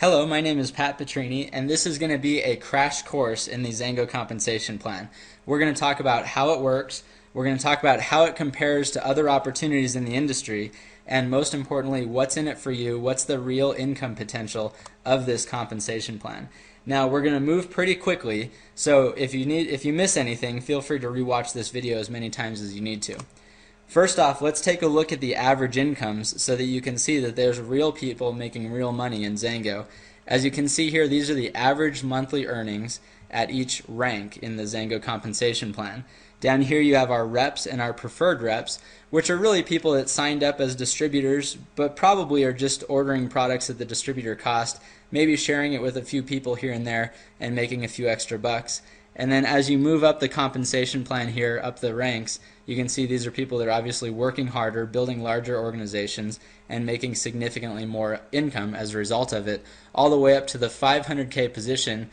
Hello, my name is Pat Petrini, and this is going to be a crash course in the XanGo compensation plan. We're going to talk about how it works, we're going to talk about how it compares to other opportunities in the industry, and most importantly, what's in it for you, what's the real income potential of this compensation plan. Now, we're going to move pretty quickly, so if you miss anything, feel free to rewatch this video as many times as you need to. First off, let's take a look at the average incomes so that you can see that there's real people making real money in XanGo. As you can see here, these are the average monthly earnings at each rank in the XanGo compensation plan. Down here you have our reps and our preferred reps, which are really people that signed up as distributors but probably are just ordering products at the distributor cost, maybe sharing it with a few people here and there and making a few extra bucks. And then as you move up the compensation plan here, up the ranks, you can see these are people that are obviously working harder, building larger organizations, and making significantly more income as a result of it, all the way up to the 500K position.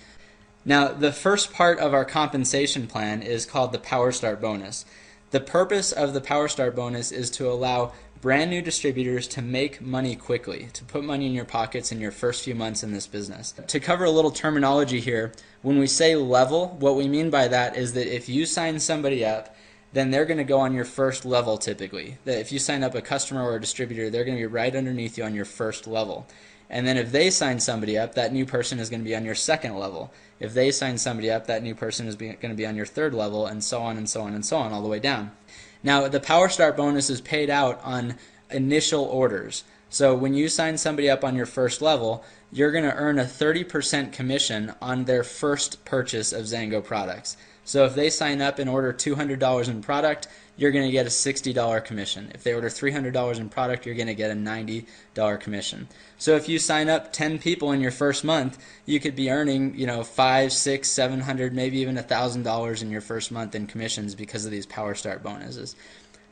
Now, the first part of our compensation plan is called the Power Start bonus. The purpose of the Power Start bonus is to allow brand new distributors to make money quickly, to put money in your pockets in your first few months in this business. To cover a little terminology here, when we say level, what we mean by that is that if you sign somebody up, then they're going to go on your first level typically. That if you sign up a customer or a distributor, they're going to be right underneath you on your first level. And then if they sign somebody up, that new person is going to be on your second level. If they sign somebody up, that new person is going to be on your third level, and so on and so on and so on all the way down. Now, the Power Start bonus is paid out on initial orders. So when you sign somebody up on your first level, you're going to earn a 30% commission on their first purchase of XanGo products. So if they sign up and order $200 in product, you're going to get a $60 commission. If they order $300 in product, you're going to get a $90 commission. So if you sign up 10 people in your first month, you could be earning, $500, $600, $700, maybe even $1,000 in your first month in commissions because of these Power Start bonuses.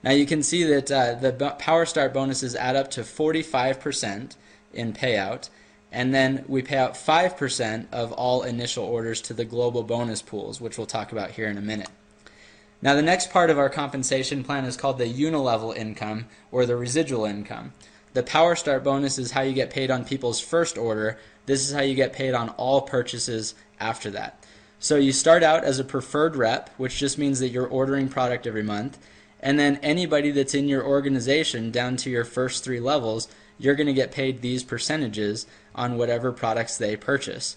Now you can see that the Power Start bonuses add up to 45% in payout, and then we pay out 5% of all initial orders to the global bonus pools, which we'll talk about here in a minute. Now the next part of our compensation plan is called the unilevel income, or the residual income. The Power Start bonus is how you get paid on people's first order. This is how you get paid on all purchases after that. So you start out as a preferred rep, which just means that you're ordering product every month, and then anybody that's in your organization down to your first 3 levels, you're going to get paid these percentages on whatever products they purchase.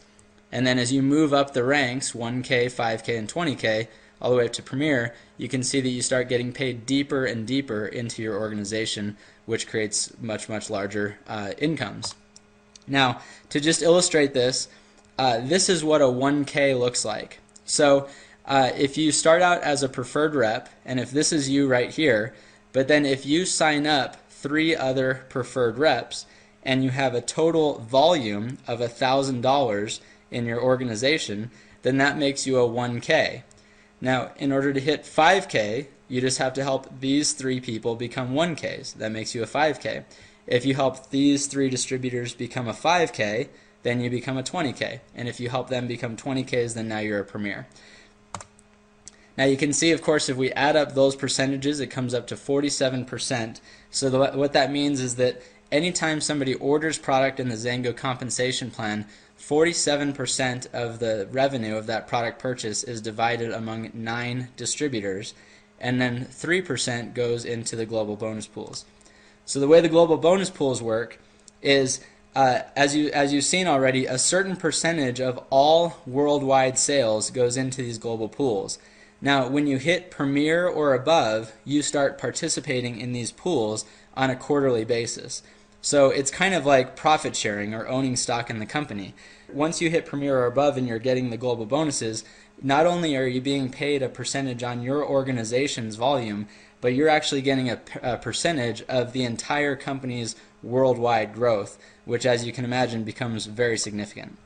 And then as you move up the ranks, 1K, 5K, and 20K, all the way up to Premier, you can see that you start getting paid deeper and deeper into your organization, which creates much, much larger incomes. Now, to just illustrate this, this is what a 1K looks like. So if you start out as a preferred rep, and if this is you right here, but then if you sign up 3 other preferred reps, and you have a total volume of $1,000 in your organization, then that makes you a 1K. Now, in order to hit 5K, you just have to help these 3 people become 1Ks. That makes you a 5K. If you help these 3 distributors become a 5K, then you become a 20K. And if you help them become 20Ks, then now you're a Premier. Now you can see, of course, if we add up those percentages, it comes up to 47%. So what that means is that anytime somebody orders product in the XanGo compensation plan, 47% of the revenue of that product purchase is divided among 9 distributors, and then 3% goes into the global bonus pools. So the way the global bonus pools work is, as you've seen already, a certain percentage of all worldwide sales goes into these global pools. Now, when you hit Premier or above, you start participating in these pools on a quarterly basis. So it's kind of like profit sharing or owning stock in the company. Once you hit Premier or above and you're getting the global bonuses, not only are you being paid a percentage on your organization's volume, but you're actually getting a percentage of the entire company's worldwide growth, which, as you can imagine, becomes very significant.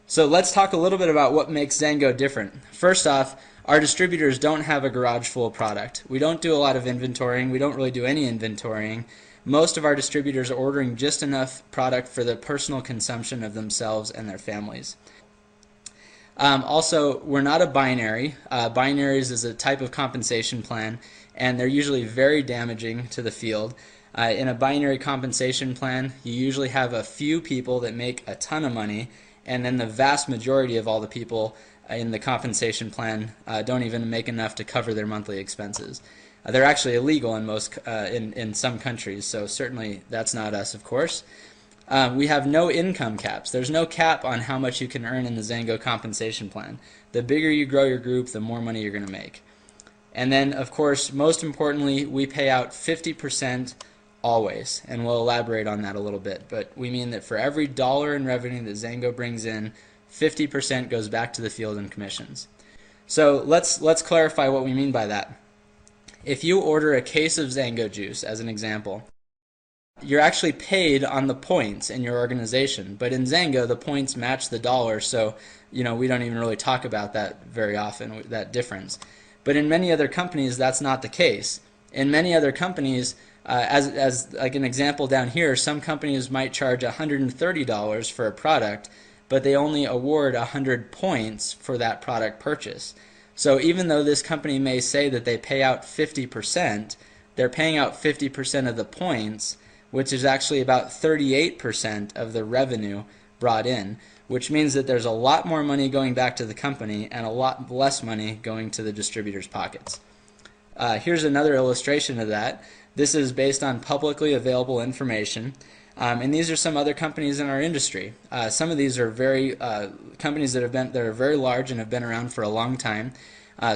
So let's talk a little bit about what makes XanGo different. First off, our distributors don't have a garage full of product. We don't do a lot of inventorying. We don't really do any inventorying. Most of our distributors are ordering just enough product for the personal consumption of themselves and their families. Also, we're not a binary. Binaries is a type of compensation plan, and they're usually very damaging to the field. In a binary compensation plan, you usually have a few people that make a ton of money, and then the vast majority of all the people in the compensation plan don't even make enough to cover their monthly expenses. They're actually illegal in some countries, so certainly that's not us, of course. We have no income caps. There's no cap on how much you can earn in the XanGo compensation plan. The bigger you grow your group, the more money you're going to make. And then, of course, most importantly, we pay out 50% always, and we'll elaborate on that a little bit. But we mean that for every dollar in revenue that XanGo brings in, 50% goes back to the field in commissions. So let's clarify what we mean by that. If you order a case of XanGo juice, as an example, you're actually paid on the points in your organization. But in XanGo, the points match the dollar, so we don't even really talk about that very often, that difference. But in many other companies, that's not the case. In many other companies, as like an example down here, some companies might charge $130 for a product, but they only award 100 points for that product purchase. So even though this company may say that they pay out 50%, they're paying out 50% of the points, which is actually about 38% of the revenue brought in, which means that there's a lot more money going back to the company and a lot less money going to the distributors' pockets. Here's another illustration of that. This is based on publicly available information, and these are some other companies in our industry. Some of these are companies that are very large and have been around for a long time.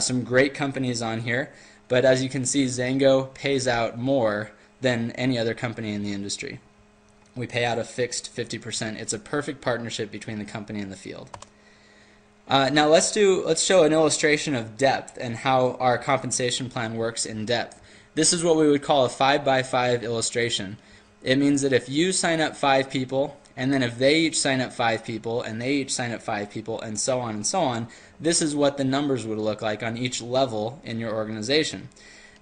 Some great companies on here, but as you can see, XanGo pays out more than any other company in the industry. We pay out a fixed 50%. It's a perfect partnership between the company and the field. Now let's show an illustration of depth and how our compensation plan works in depth. This is what we would call a 5x5 illustration. It means that if you sign up 5 people, and then if they each sign up 5 people, and they each sign up 5 people, and so on, this is what the numbers would look like on each level in your organization.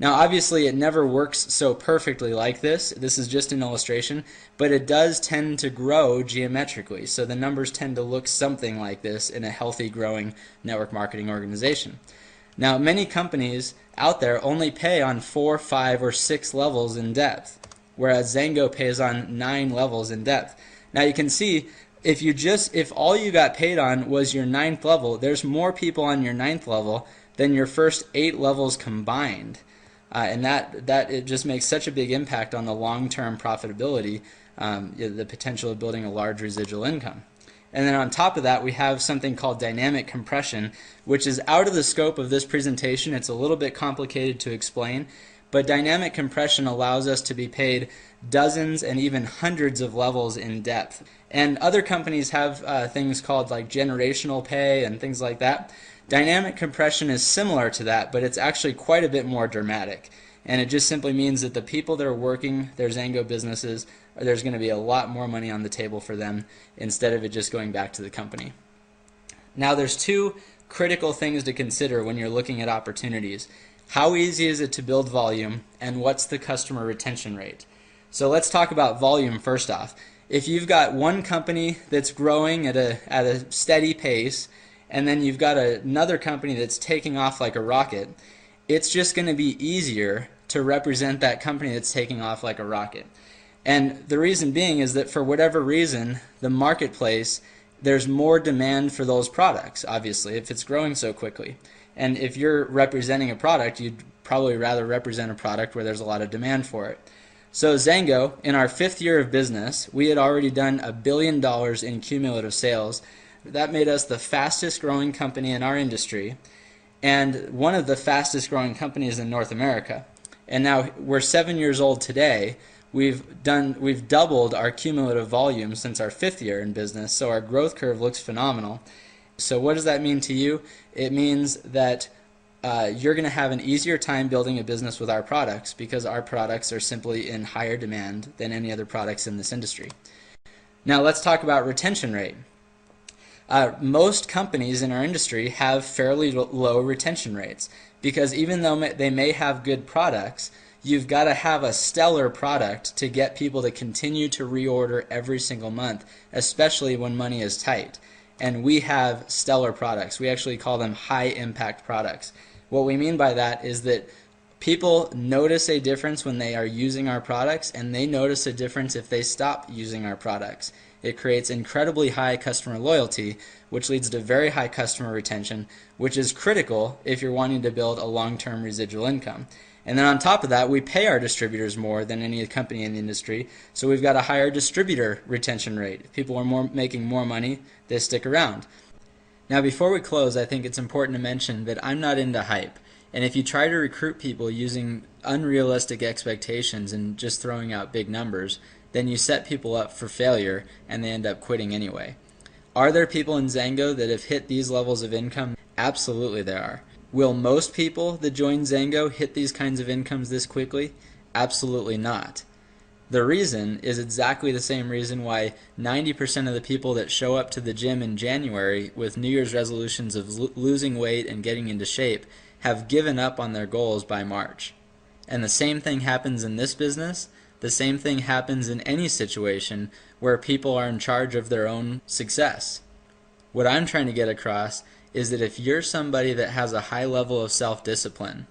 Now obviously it never works so perfectly like this. This is just an illustration, but it does tend to grow geometrically. So the numbers tend to look something like this in a healthy, growing network marketing organization. Now many companies out there only pay on 4, 5, or 6 levels in depth, whereas XanGo pays on 9 levels in depth. Now you can see if all you got paid on was your 9th level, there's more people on your 9th level than your first 8 levels combined. And that it just makes such a big impact on the long-term profitability, the potential of building a large residual income. And then on top of that, we have something called dynamic compression, which is out of the scope of this presentation. It's a little bit complicated to explain, but dynamic compression allows us to be paid dozens and even hundreds of levels in depth. And other companies have things called like generational pay and things like that. Dynamic compression is similar to that, but it's actually quite a bit more dramatic. And it just simply means that the people that are working their XanGo businesses, there's going to be a lot more money on the table for them instead of it just going back to the company. Now there's 2 critical things to consider when you're looking at opportunities. How easy is it to build volume, and what's the customer retention rate? So let's talk about volume first off. If you've got one company that's growing at a steady pace, and then you've got another company that's taking off like a rocket, it's just going to be easier to represent that company that's taking off like a rocket. And the reason being is that for whatever reason, the marketplace, there's more demand for those products, obviously, if it's growing so quickly. And if you're representing a product, you'd probably rather represent a product where there's a lot of demand for it. So XanGo, in our 5th year of business, we had already done $1 billion in cumulative sales. That made us the fastest growing company in our industry and one of the fastest growing companies in North America. And now we're 7 years old today. We've doubled our cumulative volume since our 5th year in business, so our growth curve looks phenomenal. So what does that mean to you? It means that you're going to have an easier time building a business with our products because our products are simply in higher demand than any other products in this industry. Now let's talk about retention rate. Most companies in our industry have fairly low retention rates because even though they may have good products, you've got to have a stellar product to get people to continue to reorder every single month, especially when money is tight. And we have stellar products. We actually call them high impact products. What we mean by that is that People notice a difference when they are using our products, and they notice a difference if they stop using our products. It creates incredibly high customer loyalty, which leads to very high customer retention, which is critical if you're wanting to build a long-term residual income. And then on top of that, we pay our distributors more than any company in the industry, so we've got a higher distributor retention rate. If people are making more money, they stick around. Now, before we close, I think it's important to mention that I'm not into hype. And if you try to recruit people using unrealistic expectations and just throwing out big numbers, then you set people up for failure and they end up quitting anyway. Are there people in XanGo that have hit these levels of income? Absolutely there are. Will most people that join XanGo hit these kinds of incomes this quickly? Absolutely not. The reason is exactly the same reason why 90% of the people that show up to the gym in January with New Year's resolutions of losing weight and getting into shape have given up on their goals by March. And the same thing happens in this business. The same thing happens in any situation where people are in charge of their own success. What I'm trying to get across is that if you're somebody that has a high level of self-discipline,